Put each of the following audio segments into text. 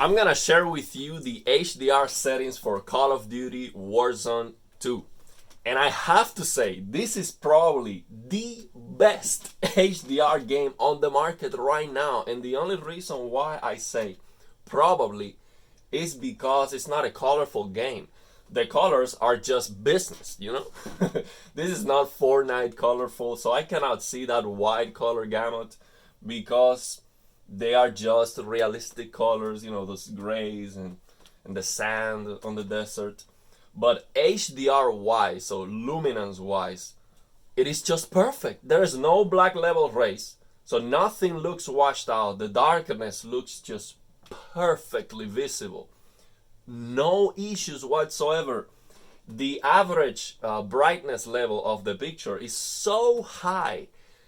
I'm gonna share with you the HDR settings for Call of Duty Warzone 2. And I have to say, this is probably the best HDR game on the market right now. And the only reason why I say probably is because it's not a colorful game. The colors are just business, you know? This is not Fortnite colorful, so I cannot see that wide color gamut because they are just realistic colors, you know, those grays and the sand on the desert. But HDR wise, so luminance wise, it is just perfect. There is no black level rays, so nothing looks washed out. The darkness looks just perfectly visible. No issues whatsoever. The average brightness level of the picture is so high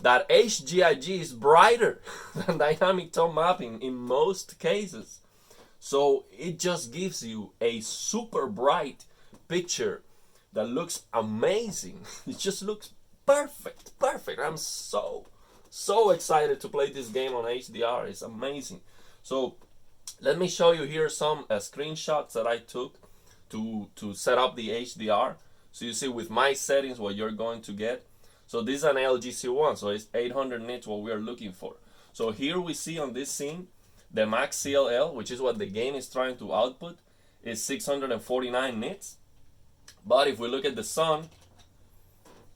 that HGIG is brighter than dynamic tone mapping in most cases. So it just gives you a super bright picture that looks amazing. It just looks perfect. I'm so excited to play this game on HDR. It's amazing. So let me show you here some screenshots that I took to set up the HDR. So you see with my settings what you're going to get. So this is an LG C1, so it's 800 nits what we are looking for. So here we see on this scene, the max CLL, which is what the game is trying to output, is 649 nits. But if we look at the sun,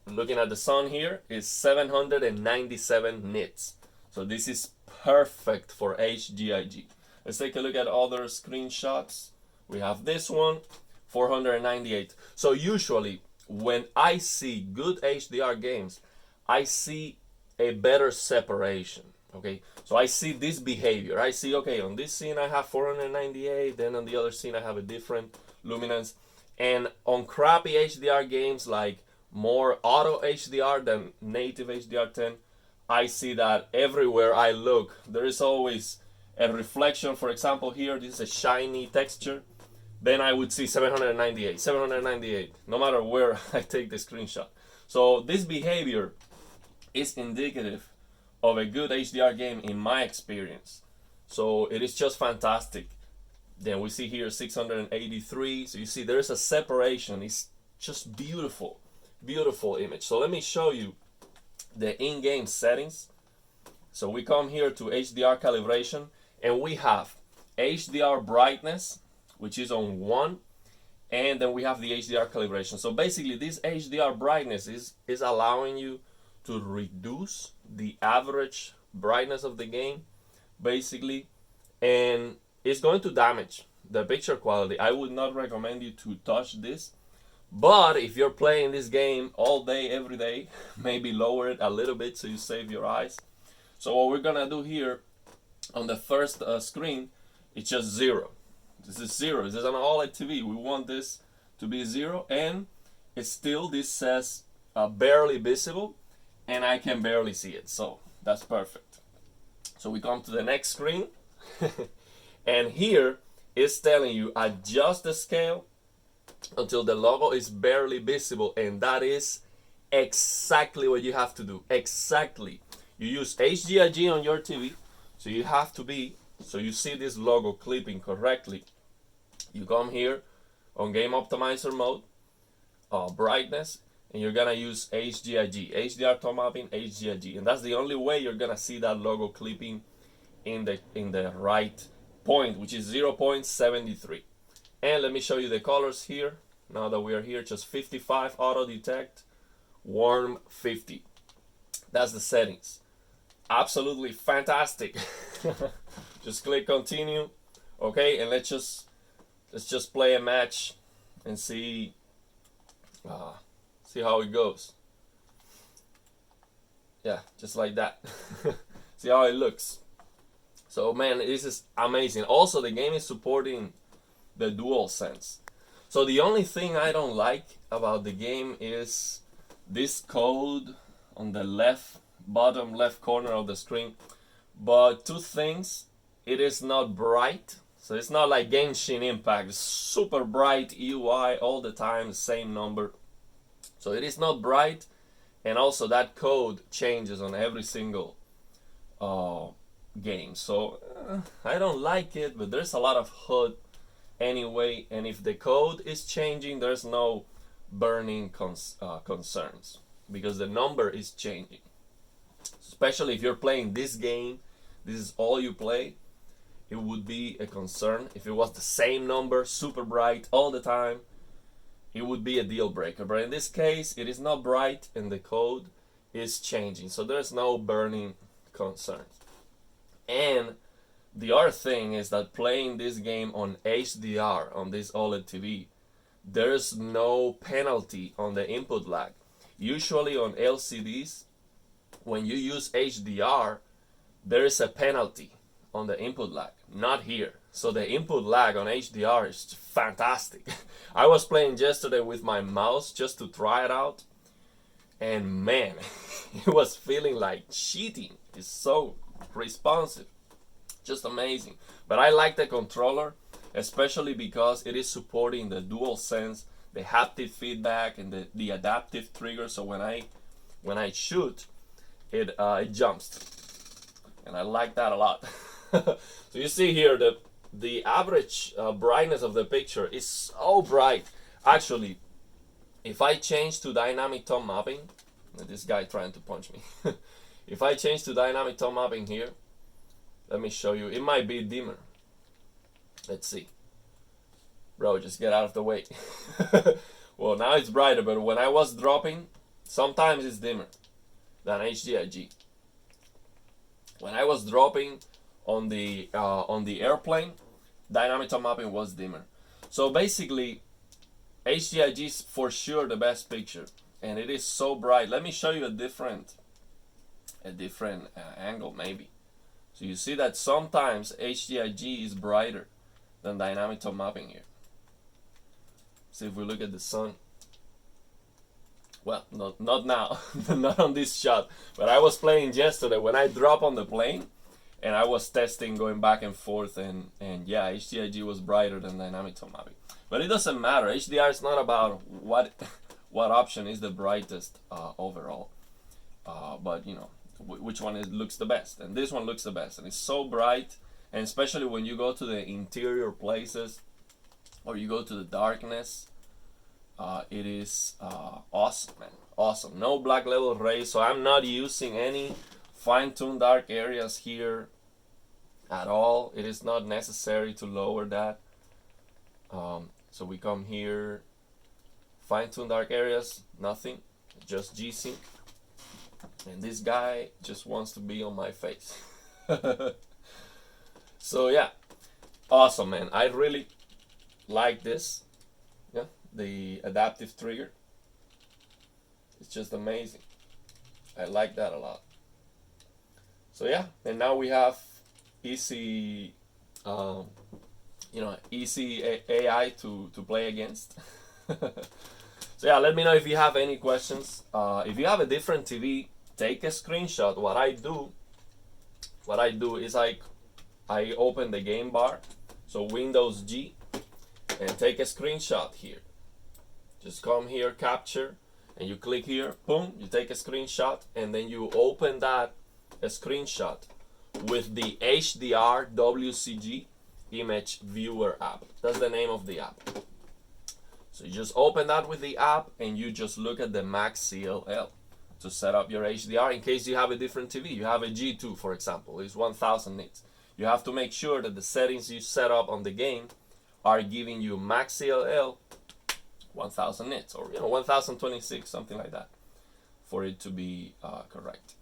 looking at the sun here, is 797 nits. So this is perfect for HGIG. Let's take a look at other screenshots. We have this one, 498. So usually when I see good HDR games, I see a better separation. Okay, so I see this behavior. I see, okay, on this scene I have 498, then on the other scene I have a different luminance. And on crappy HDR games, like more auto HDR than native HDR10, I see that everywhere I look, there is always a reflection. For example, here, this is a shiny texture. Then I would see 798, no matter where I take the screenshot. So this behavior is indicative of a good HDR game in my experience. So it is just fantastic. Then we see here 683. So you see there's a separation. It's just beautiful, beautiful image. So let me show you the in-game settings. So we come here to HDR calibration and we have HDR brightness, which is on 1, and then we have the HDR calibration. So basically this HDR brightness is allowing you to reduce the average brightness of the game, basically, and it's going to damage the picture quality. I would not recommend you to touch this, but if you're playing this game all day, every day, maybe lower it a little bit so you save your eyes. So what we're gonna do here on the first screen, it's just 0. This is 0. This is an OLED TV. We want this to be 0, and it's still, this says barely visible, and I can barely see it. So that's perfect. So we come to the next screen, and here it's telling you adjust the scale until the logo is barely visible, and that is exactly what you have to do. Exactly. You use HDIG on your TV, so you have to be, so you see this logo clipping correctly. You come here on game optimizer mode, brightness, and you're gonna use HDIG, HDR tone mapping, HDIG, and that's the only way you're gonna see that logo clipping in the right point, which is 0.73. And let me show you the colors here. Now that we are here, just 55 auto detect, warm 50. That's the settings. Absolutely fantastic. Just click continue. Okay, and let's just play a match and see how it goes. Yeah, just like that. See how it looks. So man, this is amazing. Also, the game is supporting the DualSense. So the only thing I don't like about the game is this code on the bottom left corner of the screen. But two things, it is not bright. So it's not like Genshin Impact, super bright UI all the time, same number. So it is not bright, and also that code changes on every single game. So I don't like it, but there's a lot of HUD anyway, and if the code is changing, there's no burning concerns because the number is changing. Especially if you're playing this game, this is all you play, it would be a concern. If it was the same number, super bright all the time, it would be a deal breaker. But in this case, it is not bright and the code is changing, so there's no burning concerns. And the other thing is that playing this game on HDR on this OLED TV, there's no penalty on the input lag. Usually on LCDs, when you use HDR, there is a penalty on the input lag. Not here. So the input lag on HDR is fantastic. I was playing yesterday with my mouse just to try it out, and man, it was feeling like cheating. It's so responsive. Just amazing. But I like the controller, especially because it is supporting the DualSense, the haptic feedback, and the adaptive trigger. So when I shoot, it jumps, and I like that a lot. So you see here the average brightness of the picture is so bright. Actually, if I change to dynamic tone mapping, this guy trying to punch me. If I change to dynamic tone mapping here, let me show you. It might be dimmer. Let's see. Bro, just get out of the way. Well, now it's brighter, but when I was dropping, sometimes it's dimmer than HDIG. When I was dropping on the airplane, dynamic tone mapping was dimmer. So basically, HDIG is for sure the best picture, and it is so bright. Let me show you a different angle maybe. So you see that sometimes HDIG is brighter than dynamic tone mapping here. See if we look at the sun. Well, not now, not on this shot, but I was playing yesterday when I dropped on the plane, and I was testing going back and forth, and yeah, HDIG was brighter than dynamic tone mapping. But it doesn't matter. HDR is not about what option is the brightest overall, but you know, which one looks the best, and this one looks the best, and it's so bright. And especially when you go to the interior places or you go to the darkness, it is awesome, man. Awesome. No black level rays, so I'm not using any fine-tuned dark areas here at all. It is not necessary to lower that. So we come here, fine-tuned dark areas, nothing, just G-Sync. And this guy just wants to be on my face. So yeah, awesome, man. I really like this. Yeah, the adaptive trigger. It's just amazing. I like that a lot. So yeah, and now we have easy, easy AI to play against. So yeah, let me know if you have any questions. If you have a different TV, take a screenshot. What I do is I open the game bar, so Windows G, and take a screenshot here. Just come here, capture, and you click here, boom, you take a screenshot, and then you open that a screenshot with the HDR WCG image viewer app. That's the name of the app. So you just open that with the app, and you just look at the max CLL to set up your HDR in case you have a different TV. You have a G2, for example, it's 1000 nits. You have to make sure that the settings you set up on the game are giving you max CLL 1000 nits, or 1026, something like that, for it to be correct.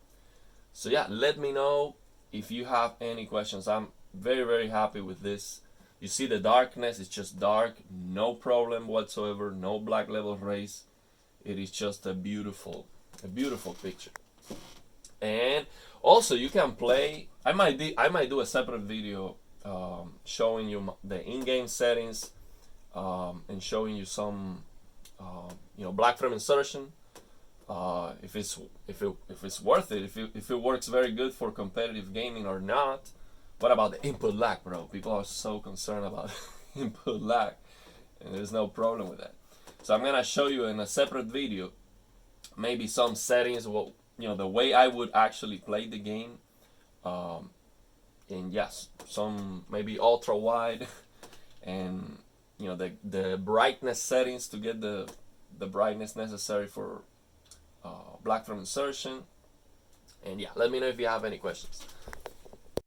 So yeah, let me know if you have any questions. I'm very, very happy with this. You see the darkness, it's just dark, no problem whatsoever, no black level rays. It is just a beautiful picture. And also you can play, I might do a separate video showing you the in-game settings, and showing you some black frame insertion, if it's worth it, if it works very good for competitive gaming or not. What about the input lag, bro? People are so concerned about input lag, and there's no problem with that. So I'm gonna show you in a separate video maybe some settings, the way I would actually play the game, and yes, some maybe ultra wide, and you know the brightness settings to get the brightness necessary for black from insertion. And yeah, let me know if you have any questions.